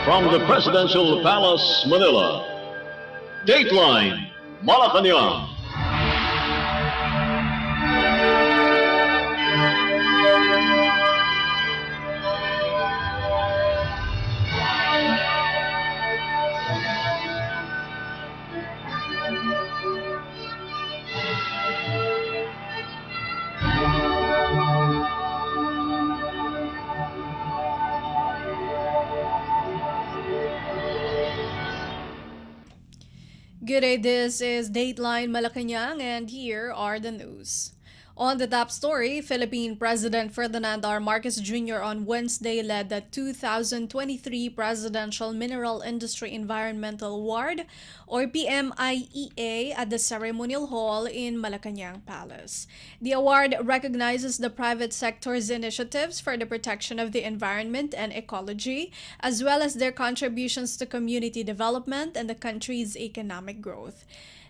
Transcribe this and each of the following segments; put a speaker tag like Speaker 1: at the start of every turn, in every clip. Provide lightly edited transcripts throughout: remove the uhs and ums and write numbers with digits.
Speaker 1: From the Presidential Palace, Manila, Dateline Malacañang.
Speaker 2: Good day, this is Dateline Malacañang, and here are the news. On the top story, Philippine President Ferdinand R. Marcos Jr. on Wednesday led the 2023 Presidential Mineral Industry Environmental Award, or PMIEA, at the Ceremonial Hall in Malacañang Palace. The award recognizes the private sector's initiatives for the protection of the environment and ecology, as well as their contributions to community development and the country's economic growth.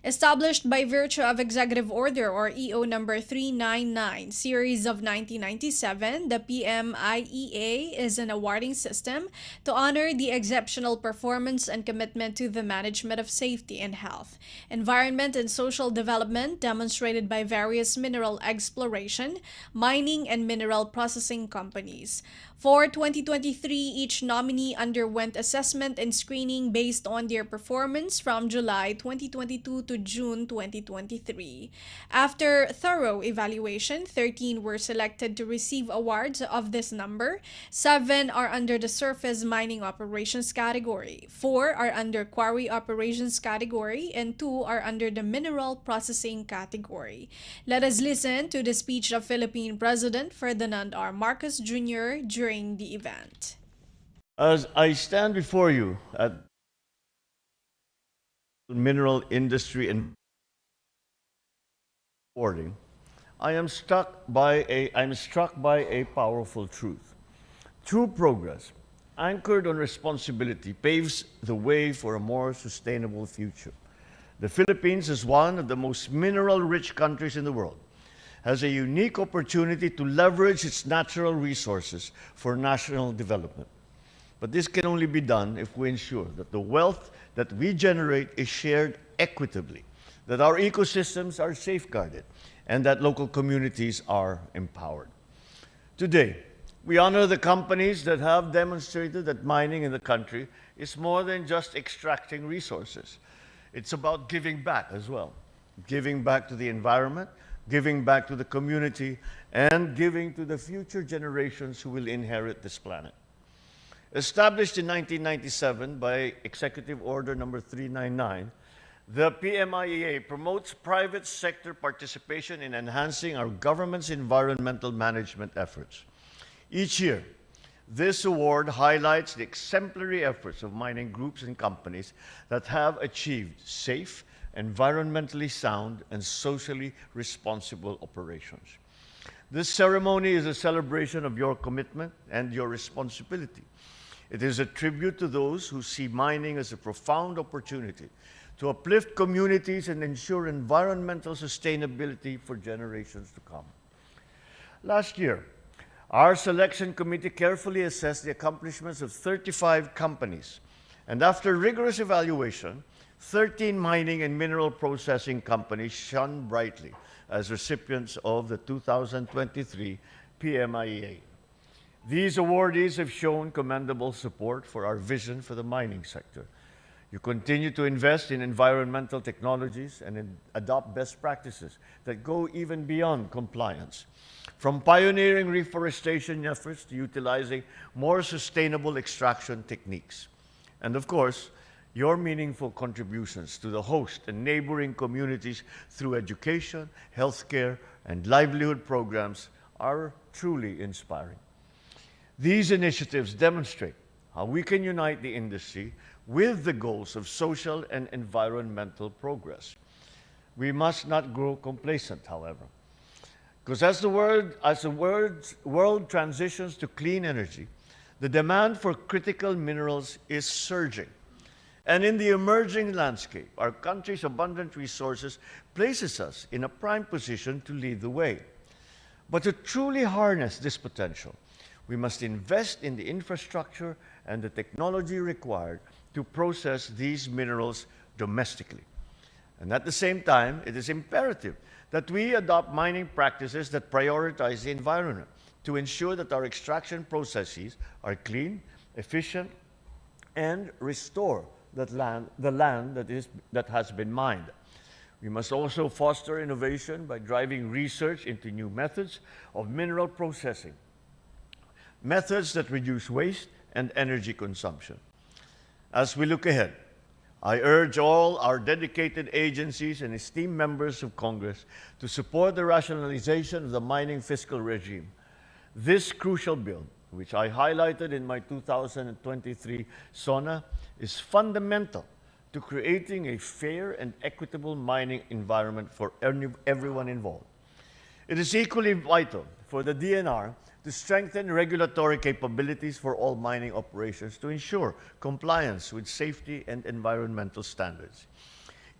Speaker 2: Established by virtue of Executive Order or EO number 399, Series of 1997, the PMIEA is an awarding system to honor the exceptional performance and commitment to the management of safety and health, environment and social development demonstrated by various mineral exploration, mining, and mineral processing companies. For 2023, each nominee underwent assessment and screening based on their performance from July 2022 to June 2023. After thorough evaluation, 13 were selected to receive awards of this number. 7 are under the surface mining operations category, 4 are under quarry operations category, and 2 are under the mineral processing category. Let us listen to the speech of Philippine President Ferdinand R. Marcos Jr. during the event.
Speaker 3: As I stand before you at mineral industry and reporting, I'm struck by a powerful truth. True progress, anchored on responsibility, paves the way for a more sustainable future. The Philippines is one of the most mineral-rich countries in the world, has a unique opportunity to leverage its natural resources for national development. But this can only be done if we ensure that the wealth that we generate is shared equitably, that our ecosystems are safeguarded, and that local communities are empowered. Today, we honor the companies that have demonstrated that mining in the country is more than just extracting resources. It's about giving back as well, giving back to the environment, giving back to the community, and giving to the future generations who will inherit this planet. Established in 1997 by Executive Order number 399, the PMIEA promotes private sector participation in enhancing our government's environmental management efforts. Each year, this award highlights the exemplary efforts of mining groups and companies that have achieved safe, environmentally sound, and socially responsible operations. This ceremony is a celebration of your commitment and your responsibility. It is a tribute to those who see mining as a profound opportunity to uplift communities and ensure environmental sustainability for generations to come. Last year, our selection committee carefully assessed the accomplishments of 35 companies, and after rigorous evaluation, 13 mining and mineral processing companies shone brightly as recipients of the 2023 PMIEA. These awardees have shown commendable support for our vision for the mining sector. You continue to invest in environmental technologies and adopt best practices that go even beyond compliance. From pioneering reforestation efforts to utilizing more sustainable extraction techniques. And of course, your meaningful contributions to the host and neighboring communities through education, healthcare, and livelihood programs are truly inspiring. These initiatives demonstrate how we can unite the industry with the goals of social and environmental progress. We must not grow complacent, however, because as the world transitions to clean energy, the demand for critical minerals is surging. And in the emerging landscape, our country's abundant resources places us in a prime position to lead the way. But to truly harness this potential, we must invest in the infrastructure and the technology required to process these minerals domestically. And at the same time, it is imperative that we adopt mining practices that prioritize the environment to ensure that our extraction processes are clean, efficient, and restore the land that has been mined. We must also foster innovation by driving research into new methods of mineral processing, methods that reduce waste and energy consumption. As we look ahead, I urge all our dedicated agencies and esteemed members of Congress to support the rationalization of the mining fiscal regime. This crucial bill, which I highlighted in my 2023 SONA, is fundamental to creating a fair and equitable mining environment for everyone involved. It is equally vital for the DNR to strengthen regulatory capabilities for all mining operations to ensure compliance with safety and environmental standards.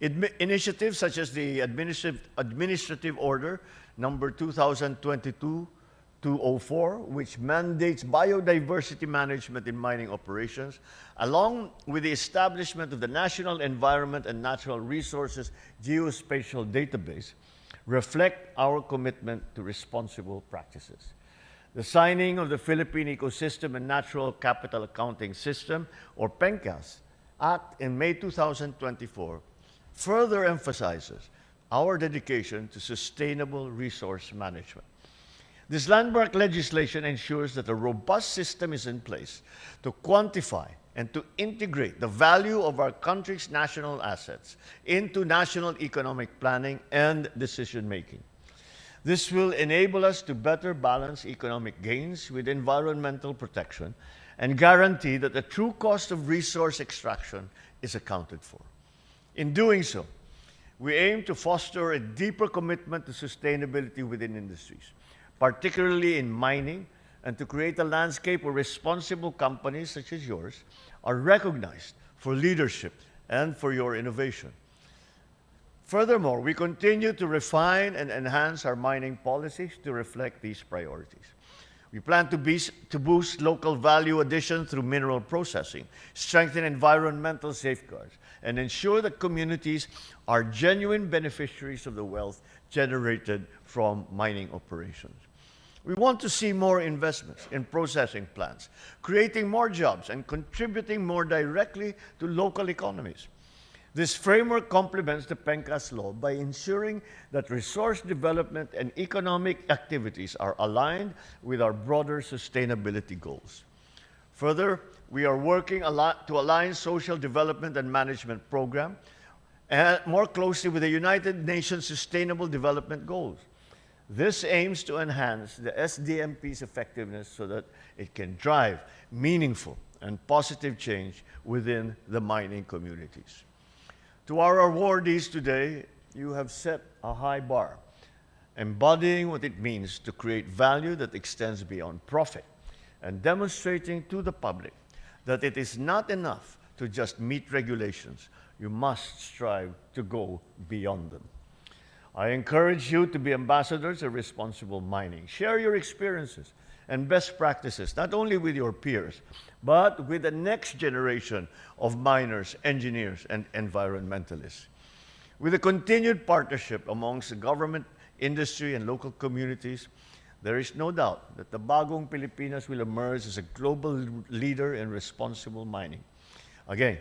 Speaker 3: Initiatives such as the Administrative Order number 2022-204, which mandates biodiversity management in mining operations, along with the establishment of the National Environment and Natural Resources Geospatial Database, reflect our commitment to responsible practices. The signing of the Philippine Ecosystem and Natural Capital Accounting System, or PENCAS, Act in May 2024 further emphasizes our dedication to sustainable resource management. This landmark legislation ensures that a robust system is in place to quantify and to integrate the value of our country's national assets into national economic planning and decision-making. This will enable us to better balance economic gains with environmental protection and guarantee that the true cost of resource extraction is accounted for. In doing so, we aim to foster a deeper commitment to sustainability within industries, particularly in mining, and to create a landscape where responsible companies such as yours are recognized for leadership and for your innovation. Furthermore, we continue to refine and enhance our mining policies to reflect these priorities. We plan to boost local value addition through mineral processing, strengthen environmental safeguards, and ensure that communities are genuine beneficiaries of the wealth generated from mining operations. We want to see more investments in processing plants, creating more jobs and contributing more directly to local economies. This framework complements the PENCAS law by ensuring that resource development and economic activities are aligned with our broader sustainability goals. Further, we are working to align social development and management program more closely with the United Nations Sustainable Development Goals. This aims to enhance the SDMP's effectiveness so that it can drive meaningful and positive change within the mining communities. To our awardees today, you have set a high bar, embodying what it means to create value that extends beyond profit and demonstrating to the public that it is not enough to just meet regulations. You must strive to go beyond them. I encourage you to be ambassadors of responsible mining. Share your experiences and best practices, not only with your peers, but with the next generation of miners, engineers, and environmentalists. With a continued partnership amongst the government, industry, and local communities, there is no doubt that the bagong Pilipinas will emerge as a global leader in responsible mining. Again,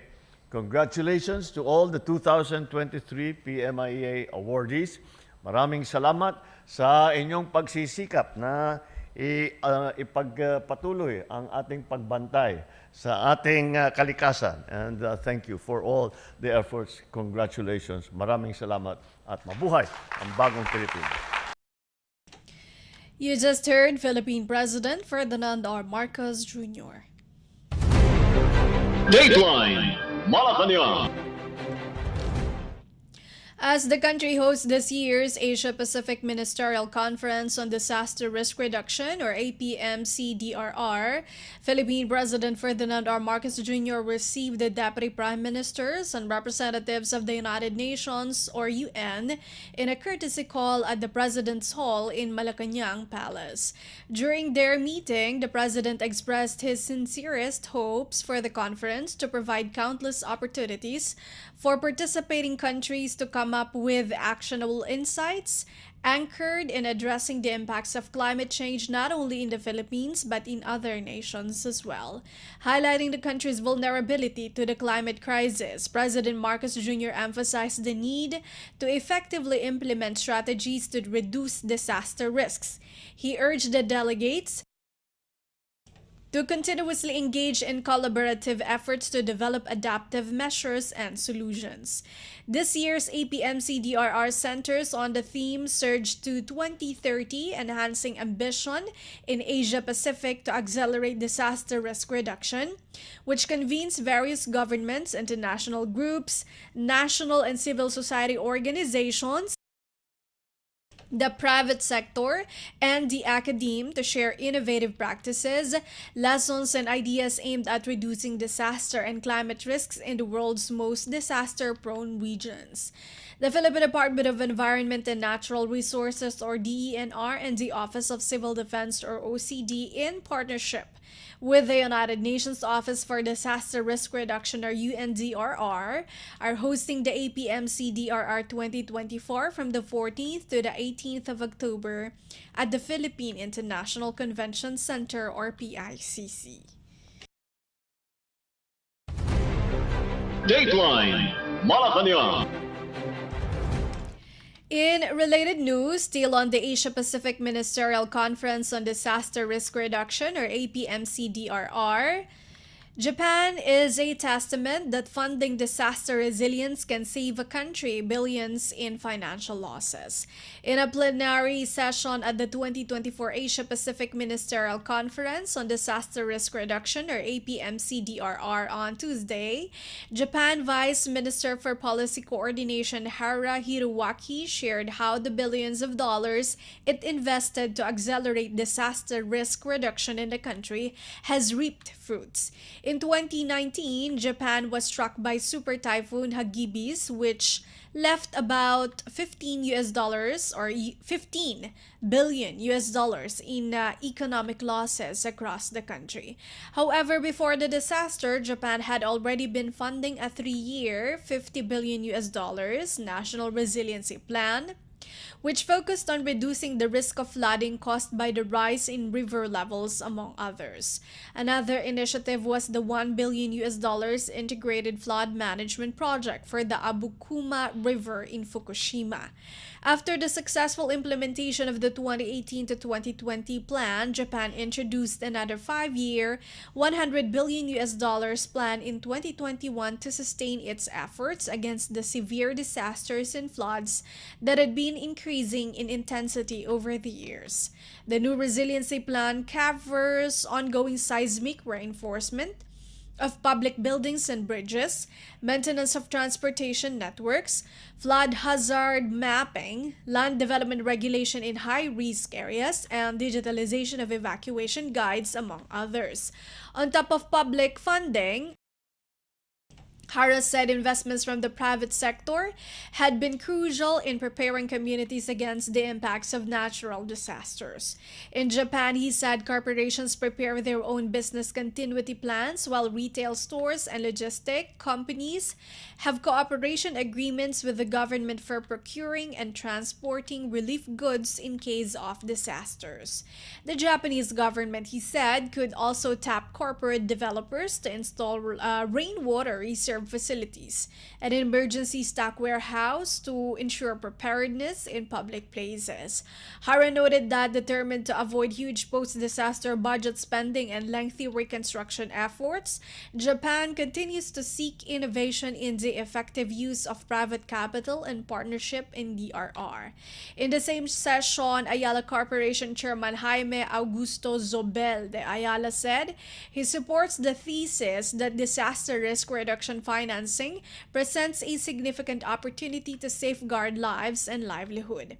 Speaker 3: congratulations to all the 2023 PMIA awardees. Maraming salamat sa inyong pagsisikap na ipagpatuloy ang ating pagbantay sa ating kalikasan. And thank you for all the efforts. Congratulations. Maraming salamat at mabuhay ang bagong Pilipinas.
Speaker 2: You just heard Philippine President Ferdinand R. Marcos Jr.
Speaker 1: Dateline Malacañang.
Speaker 2: As the country hosts this year's Asia-Pacific Ministerial Conference on Disaster Risk Reduction, or APMCDRR, Philippine President Ferdinand R. Marcos Jr. received the Deputy Prime Ministers and representatives of the United Nations, or UN, in a courtesy call at the President's Hall in Malacañang Palace. During their meeting, the President expressed his sincerest hopes for the conference to provide countless opportunities for participating countries to come up with actionable insights anchored in addressing the impacts of climate change not only in the Philippines but in other nations as well. Highlighting the country's vulnerability to the climate crisis, President Marcos Jr. emphasized the need to effectively implement strategies to reduce disaster risks. He urged the delegates to continuously engage in collaborative efforts to develop adaptive measures and solutions. This year's APMCDRR centers on the theme Surge to 2030, Enhancing Ambition in Asia-Pacific to Accelerate Disaster Risk Reduction, which convenes various governments, international groups, national and civil society organizations, the private sector, and the academe to share innovative practices, lessons, and ideas aimed at reducing disaster and climate risks in the world's most disaster-prone regions. The Philippine Department of Environment and Natural Resources, or DENR, and the Office of Civil Defense, or OCD, in partnership with the United Nations Office for Disaster Risk Reduction, or UNDRR, are hosting the APMCDRR 2024 from the 14th to the 18th of October at the Philippine International Convention Center, or PICC.
Speaker 1: Dateline Malacañang.
Speaker 2: In related news, still on the Asia-Pacific Ministerial Conference on Disaster Risk Reduction, or APMCDRR, Japan is a testament that funding disaster resilience can save a country billions in financial losses. In a plenary session at the 2024 Asia-Pacific Ministerial Conference on Disaster Risk Reduction, or APMCDRR, on Tuesday, Japan Vice Minister for Policy Coordination Hara Hiroaki shared how the billions of dollars it invested to accelerate disaster risk reduction in the country has reaped fruits. In 2019, Japan was struck by Super Typhoon Hagibis, which left about $15 or 15 billion US dollars in economic losses across the country. However, before the disaster, Japan had already been funding a 3-year, 50 billion US dollars national resiliency plan, which focused on reducing the risk of flooding caused by the rise in river levels, among others. Another initiative was the 1 billion US dollars integrated flood management project for the Abukuma River in Fukushima. After the successful implementation of the 2018 to 2020 plan, Japan introduced another 5-year, 100 billion US dollars plan in 2021 to sustain its efforts against the severe disasters and floods that had been increasing in intensity over the years. The new resiliency plan covers ongoing seismic reinforcement of public buildings and bridges, maintenance of transportation networks, flood hazard mapping, land development regulation in high-risk areas, and digitalization of evacuation guides, among others. On top of public funding, Hara said investments from the private sector had been crucial in preparing communities against the impacts of natural disasters. In Japan, he said corporations prepare their own business continuity plans, while retail stores and logistic companies have cooperation agreements with the government for procuring and transporting relief goods in case of disasters. The Japanese government, he said, could also tap corporate developers to install rainwater reserve facilities, an emergency stock warehouse to ensure preparedness in public places. Hara noted that, determined to avoid huge post-disaster budget spending and lengthy reconstruction efforts, Japan continues to seek innovation in the effective use of private capital and partnership in DRR. In the same session, Ayala Corporation Chairman Jaime Augusto Zobel de Ayala said he supports the thesis that disaster risk reduction financing presents a significant opportunity to safeguard lives and livelihood.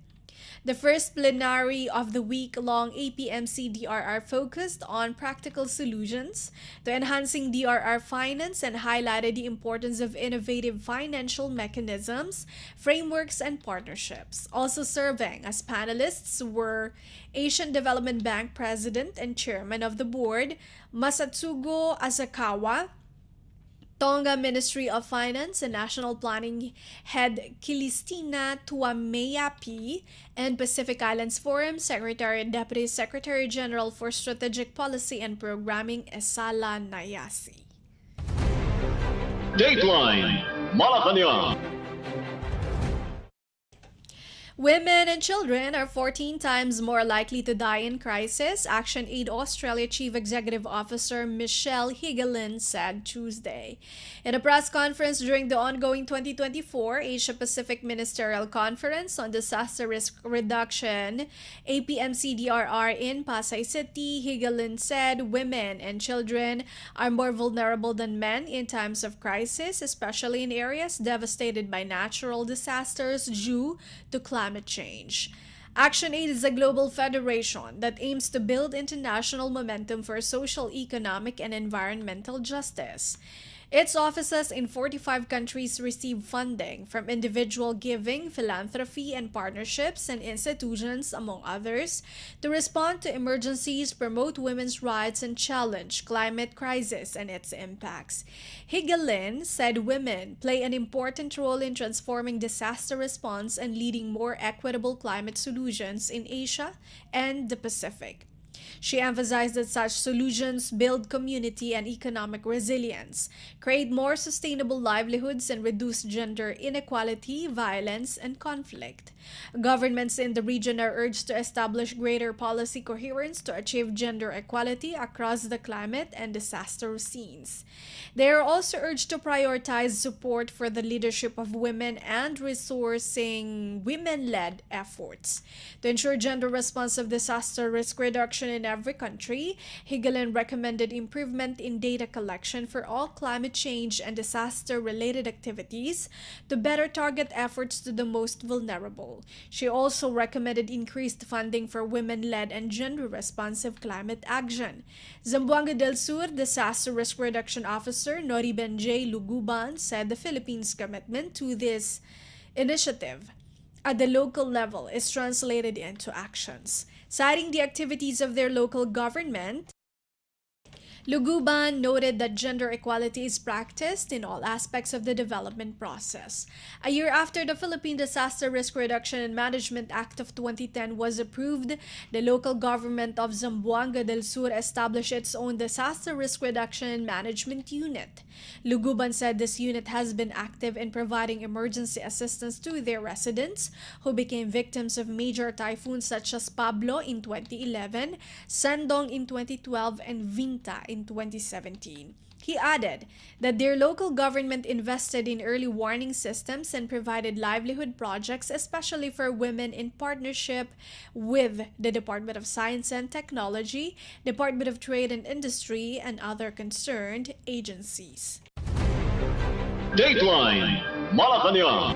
Speaker 2: The first plenary of the week-long APMC-DRR focused on practical solutions to enhancing DRR finance and highlighted the importance of innovative financial mechanisms, frameworks, and partnerships. Also serving as panelists were Asian Development Bank President and Chairman of the Board, Masatsugo Asakawa, Tonga Ministry of Finance and National Planning Head Kilistina Tuameyapi, and Pacific Islands Forum Secretary and Deputy Secretary General for Strategic Policy and Programming Esala Nayasi.
Speaker 1: Dateline Malacañang.
Speaker 2: Women and children are 14 times more likely to die in crisis, ActionAid Australia Chief Executive Officer Michelle Higelin said Tuesday. In a press conference during the ongoing 2024 Asia-Pacific Ministerial Conference on Disaster Risk Reduction, APMC-DRR in Pasay City, Higelin said women and children are more vulnerable than men in times of crisis, especially in areas devastated by natural disasters due to climate change. ActionAid is a global federation that aims to build international momentum for social, economic, and environmental justice. Its offices in 45 countries receive funding from individual giving, philanthropy, and partnerships and institutions, among others, to respond to emergencies, promote women's rights, and challenge climate crisis and its impacts. Higelin said women play an important role in transforming disaster response and leading more equitable climate solutions in Asia and the Pacific. She emphasized that such solutions build community and economic resilience, create more sustainable livelihoods, and reduce gender inequality, violence, and conflict. Governments in the region are urged to establish greater policy coherence to achieve gender equality across the climate and disaster scenes. They are also urged to prioritize support for the leadership of women and resourcing women-led efforts. To ensure gender-responsive disaster risk reduction in every country, Higelin recommended improvement in data collection for all climate change and disaster-related activities to better target efforts to the most vulnerable. She also recommended increased funding for women-led and gender-responsive climate action. Zamboanga del Sur Disaster Risk Reduction Officer Noriben J. Luguban said the Philippines' commitment to this initiative at the local level is translated into actions. Citing the activities of their local government, Luguban noted that gender equality is practiced in all aspects of the development process. A year after the Philippine Disaster Risk Reduction and Management Act of 2010 was approved, the local government of Zamboanga del Sur established its own Disaster Risk Reduction and Management Unit. Luguban said this unit has been active in providing emergency assistance to their residents who became victims of major typhoons such as Pablo in 2011, Sandong in 2012, and Vinta in 2017. He added that their local government invested in early warning systems and provided livelihood projects, especially for women, in partnership with the Department of Science and Technology, Department of Trade and Industry, and other concerned agencies.
Speaker 1: Dateline Malacañang.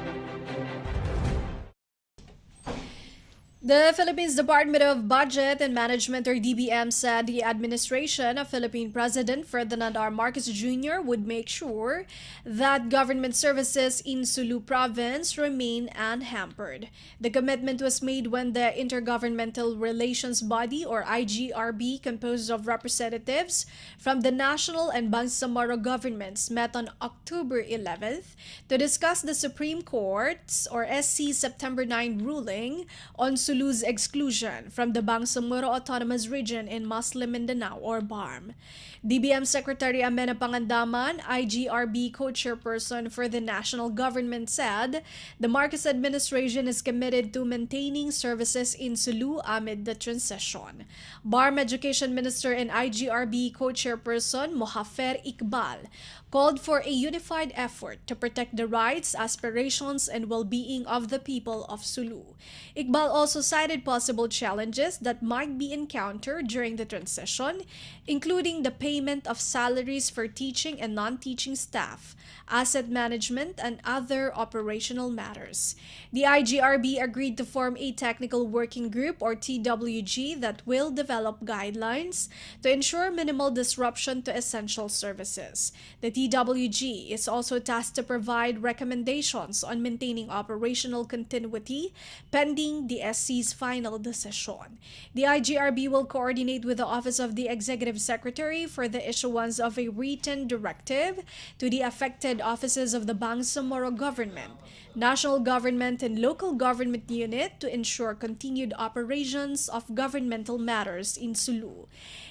Speaker 2: The Philippines Department of Budget and Management, or DBM, said the administration of Philippine President Ferdinand R. Marcos Jr. would make sure that government services in Sulu Province remain unhampered. The commitment was made when the Intergovernmental Relations Body, or IGRB, composed of representatives from the national and Bangsamoro governments, met on October 11th to discuss the Supreme Court's, or SC, September 9 ruling on Sulu's exclusion from the Bangsamoro Autonomous Region in Muslim Mindanao, or BARM. DBM Secretary Amena Pangandaman, IGRB co-chairperson for the national government, said the Marcos administration is committed to maintaining services in Sulu amid the transition. BARM Education Minister and IGRB co-chairperson Mohafer Iqbal called for a unified effort to protect the rights, aspirations, and well-being of the people of Sulu. Iqbal also cited possible challenges that might be encountered during the transition, including the payment of salaries for teaching and non-teaching staff, asset management, and other operational matters. The IGRB agreed to form a technical working group or TWG that will develop guidelines to ensure minimal disruption to essential services. The TWG is also tasked to provide recommendations on maintaining operational continuity pending the SC's final decision. The IGRB will coordinate with the Office of the Executive Secretary for the issuance of a written directive to the affected offices of the Bangsamoro government, national government, and local government unit to ensure continued operations of governmental matters in Sulu.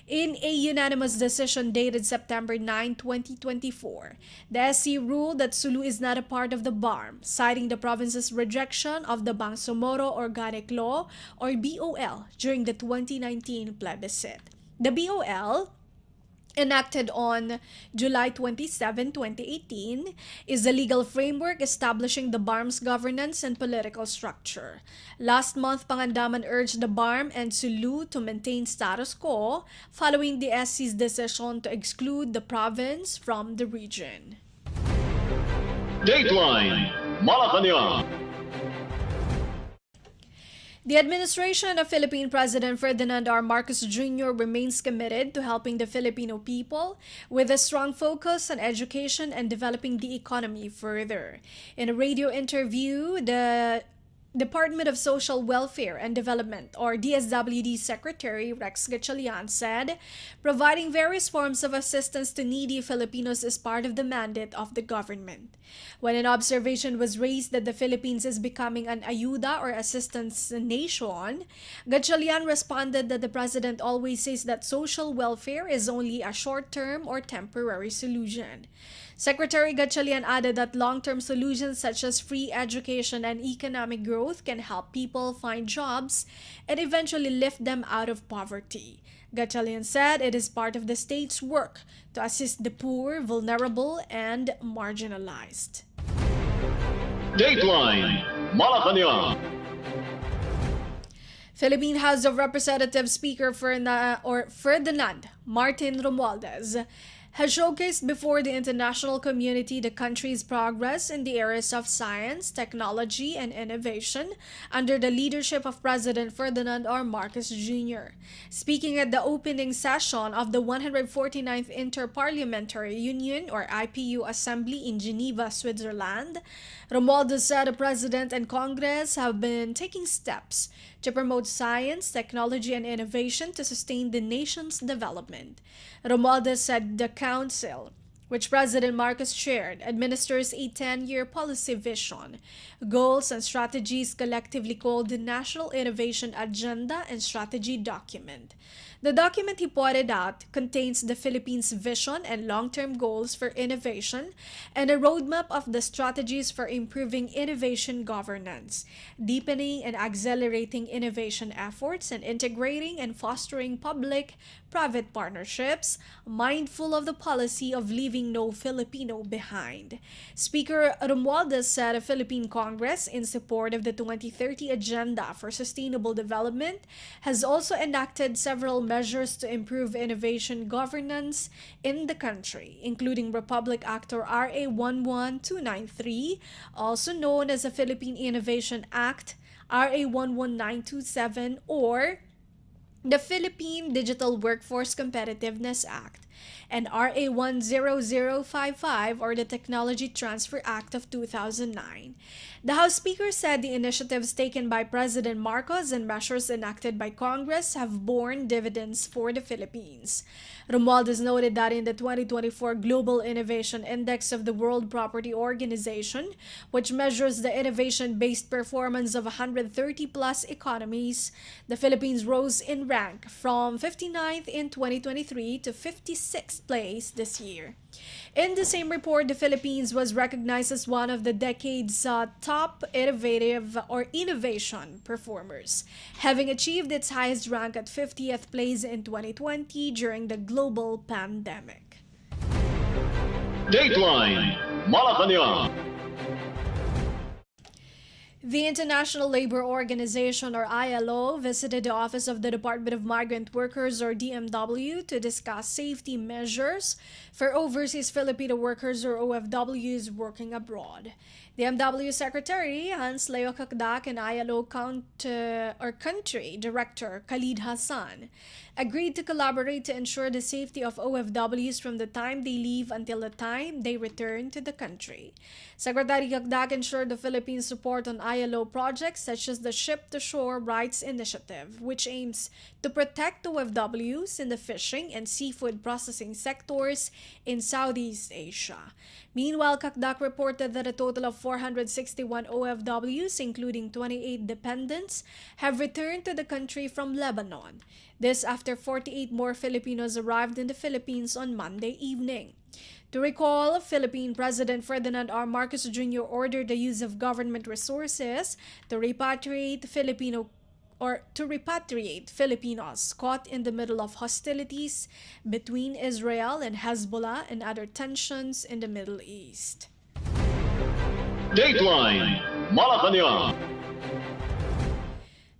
Speaker 2: In a unanimous decision dated September 9, 2024, the SC ruled that Sulu is not a part of the BARM, citing the province's rejection of the Bangsamoro Organic Law or BOL during the 2019 plebiscite. The BOL, enacted on July 27, 2018, is the legal framework establishing the BARM's governance and political structure. Last month, Pangandaman urged the BARM and Sulu to maintain status quo following the SC's decision to exclude the province from the region.
Speaker 1: Dateline Malacañang.
Speaker 2: The administration of Philippine President Ferdinand R. Marcos Jr. remains committed to helping the Filipino people with a strong focus on education and developing the economy further. In a radio interview, the Department of Social Welfare and Development, or DSWD Secretary Rex Gatchalian said, providing various forms of assistance to needy Filipinos is part of the mandate of the government. When an observation was raised that the Philippines is becoming an ayuda or assistance nation, Gatchalian responded that the president always says that social welfare is only a short-term or temporary solution. Secretary Gatchalian added that long-term solutions such as free education and economic growth can help people find jobs and eventually lift them out of poverty. Gatchalian said it is part of the state's work to assist the poor, vulnerable, and marginalized.
Speaker 1: Dateline Malacañang.
Speaker 2: Philippine House of Representatives Speaker Ferdinand Martin Romualdez has showcased before the international community the country's progress in the areas of science, technology, and innovation under the leadership of President Ferdinand R. Marcos Jr. Speaking at the opening session of the 149th Inter-Parliamentary Union or IPU Assembly in Geneva, Switzerland, Romualdez said the President and Congress have been taking steps to promote science, technology, and innovation to sustain the nation's development. Romualdez said the Council, which President Marcos chaired, administers a 10-year policy vision, goals, and strategies collectively called the National Innovation Agenda and Strategy Document. The document, he pointed out, contains the Philippines' vision and long-term goals for innovation and a roadmap of the strategies for improving innovation governance, deepening and accelerating innovation efforts, and integrating and fostering public-private partnerships, mindful of the policy of leaving no Filipino behind. Speaker Romualdez said a Philippine Congress, in support of the 2030 Agenda for Sustainable Development, has also enacted several measures to improve innovation governance in the country, including Republic Act or RA 11293, also known as the Philippine Innovation Act, RA 11927, or the Philippine Digital Workforce Competitiveness Act, and RA 10055 or the Technology Transfer Act of 2009. The House Speaker said the initiatives taken by President Marcos and measures enacted by Congress have borne dividends for the Philippines. Romualdez noted that in the 2024 Global Innovation Index of the World Property Organization, which measures the innovation-based performance of 130-plus economies, the Philippines rose in rank from 59th in 2023 to 56th place this year. In the same report, the Philippines was recognized as one of the decade's top innovative or innovation performers, having achieved its highest rank at 50th place in 2020 during the global pandemic.
Speaker 1: Dateline Malacañang.
Speaker 2: The International Labor Organization, or ILO, visited the Office of the Department of Migrant Workers, or DMW, to discuss safety measures for overseas Filipino workers, or OFWs, working abroad. DMW Secretary Hans Leo Kakdak and ILO Country Director Khalid Hassan agreed to collaborate to ensure the safety of OFWs from the time they leave until the time they return to the country. Secretary Kakdak ensured the Philippines' support on ILO projects such as the Ship-to-Shore Rights Initiative, which aims to protect OFWs in the fishing and seafood processing sectors in Southeast Asia. Meanwhile, Kakdak reported that a total of 461 OFWs, including 28 dependents, have returned to the country from Lebanon. This after 48 more Filipinos arrived in the Philippines on Monday evening. To recall, Philippine President Ferdinand R. Marcos Jr. ordered the use of government resources to repatriate Filipinos caught in the middle of hostilities between Israel and Hezbollah and other tensions in the Middle East.
Speaker 1: Dateline Malacañang.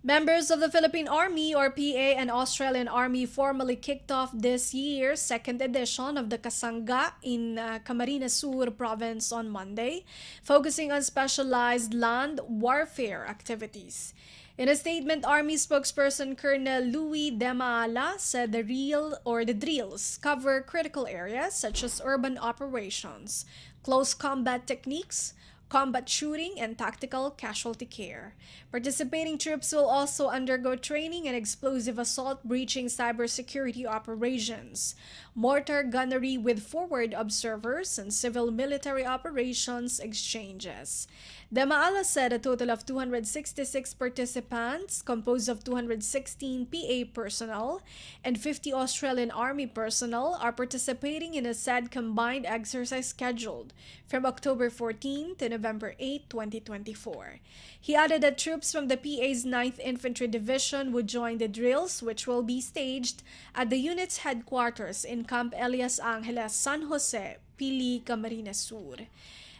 Speaker 2: Members of the Philippine Army, or PA, and Australian Army formally kicked off this year's second edition of the Kasanga in Camarines Sur province on Monday, focusing on specialized land warfare activities. In a statement, Army spokesperson Colonel Louis Demaala said the drills cover critical areas such as urban operations, close combat techniques, combat shooting, and tactical casualty care. Participating troops will also undergo training in explosive assault, breaching, cybersecurity operations, mortar gunnery with forward observers, and civil military operations exchanges. Demaala said a total of 266 participants, composed of 216 PA personnel and 50 Australian Army personnel, are participating in a said combined exercise scheduled from October 14 to November 8, 2024. He added that troops from the PA's 9th Infantry Division would join the drills, which will be staged at the unit's headquarters in Camp Elias Angeles, San Jose, Pili, Camarines Sur.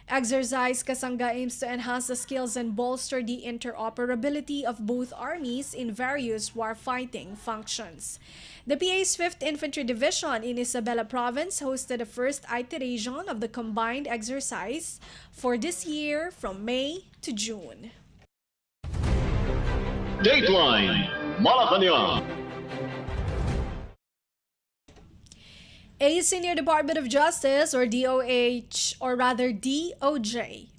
Speaker 2: Exercise Kasanga aims to enhance the skills and bolster the interoperability of both armies in various warfighting functions. The PA's 5th Infantry Division in Isabela Province hosted the first iteration of the combined exercise for this year from May to June.
Speaker 1: Dateline Malacañang.
Speaker 2: A senior Department of Justice, or DOJ,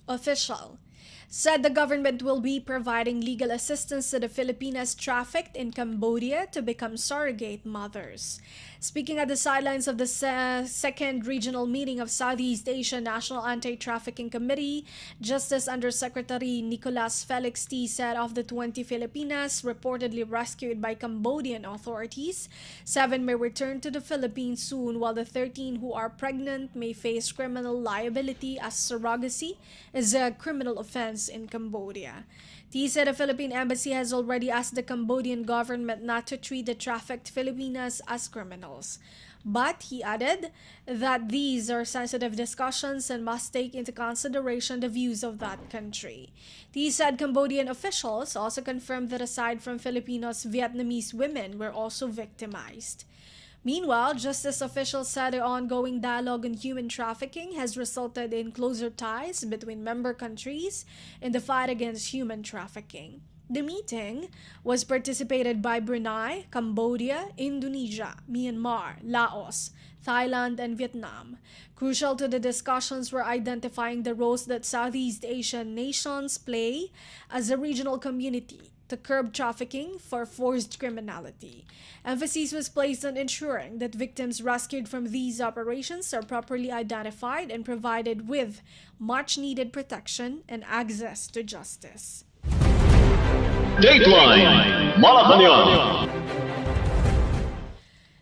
Speaker 2: official said the government will be providing legal assistance to the Filipinas trafficked in Cambodia to become surrogate mothers. Speaking at the sidelines of the second regional meeting of Southeast Asia National Anti-Trafficking Committee, Justice Undersecretary Nicolas Felix T. said of the 20 Filipinas reportedly rescued by Cambodian authorities, 7 may return to the Philippines soon, while the 13 who are pregnant may face criminal liability, as surrogacy is a criminal offense in Cambodia. T said the Philippine Embassy has already asked the Cambodian government not to treat the trafficked Filipinas as criminals. But he added that these are sensitive discussions and must take into consideration the views of that country. T said Cambodian officials also confirmed that aside from Filipinos, Vietnamese women were also victimized. Meanwhile, justice officials said the ongoing dialogue on human trafficking has resulted in closer ties between member countries in the fight against human trafficking. The meeting was participated by Brunei, Cambodia, Indonesia, Myanmar, Laos, Thailand, and Vietnam. Crucial to the discussions were identifying the roles that Southeast Asian nations play as a regional community to curb trafficking for forced criminality. Emphasis was placed on ensuring that victims rescued from these operations are properly identified and provided with much-needed protection and access to justice.
Speaker 1: Dateline Malacañang.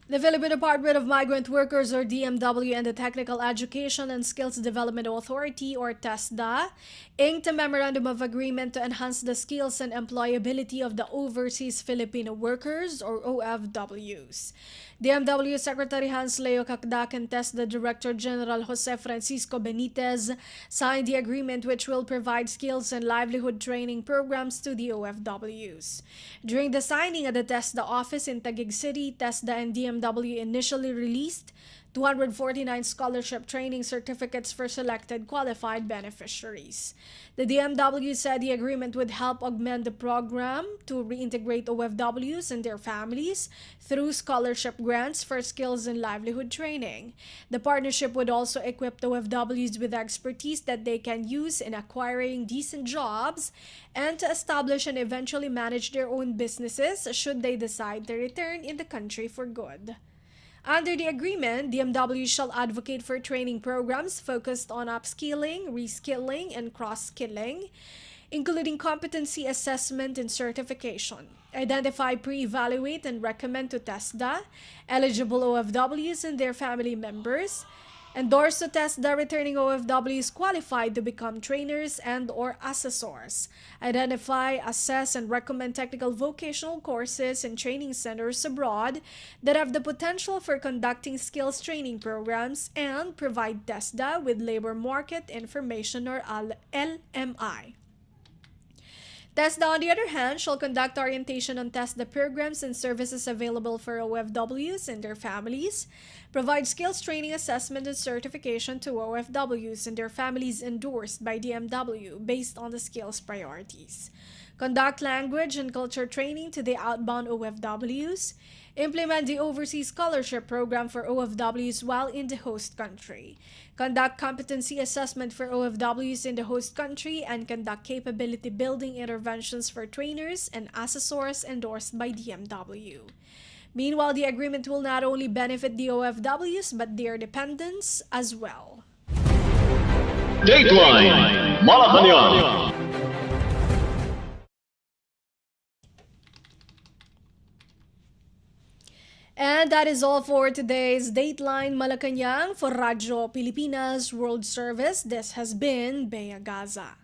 Speaker 2: The Philippine Department of Migrant Workers, or DMW, and the Technical Education and Skills Development Authority, or TESDA, inked a memorandum of agreement to enhance the skills and employability of the overseas Filipino workers, or OFWs. DMW Secretary Hans Leo Cacdac and TESDA Director General Jose Francisco Benitez signed the agreement which will provide skills and livelihood training programs to the OFWs. During the signing at the TESDA office in Taguig City, TESDA and DMW initially released 249 scholarship training certificates for selected qualified beneficiaries. The DMW said the agreement would help augment the program to reintegrate OFWs and their families through scholarship grants for skills and livelihood training. The partnership would also equip the OFWs with expertise that they can use in acquiring decent jobs and to establish and eventually manage their own businesses should they decide to return in the country for good. Under the agreement, DMW shall advocate for training programs focused on upskilling, reskilling, and cross-skilling, including competency assessment and certification. Identify, pre-evaluate, and recommend to TESDA eligible OFWs and their family members. Endorse to TESDA returning OFWs qualified to become trainers and or assessors. Identify, assess, and recommend technical vocational courses and training centers abroad that have the potential for conducting skills training programs and provide TESDA with labor market information or LMI. TESDA, on the other hand, shall conduct orientation on TESDA programs and services available for OFWs and their families, provide skills training assessment and certification to OFWs and their families endorsed by DMW based on the skills priorities, conduct language and culture training to the outbound OFWs, implement the overseas scholarship program for OFWs while in the host country, conduct competency assessment for OFWs in the host country, and conduct capability building interventions for trainers and assessors endorsed by DMW. Meanwhile, the agreement will not only benefit the OFWs but their dependents as well.
Speaker 1: Dateline Malacañang.
Speaker 2: And that is all for today's Dateline Malacañang for Radyo Pilipinas World Service. This has been Bea Gaza.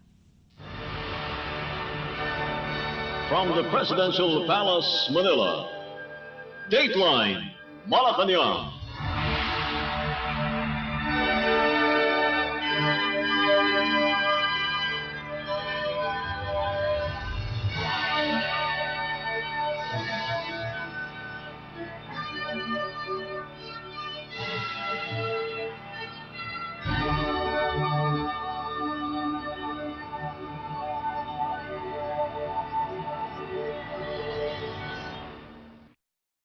Speaker 1: From the Presidential Palace, Manila, Dateline Malacañang.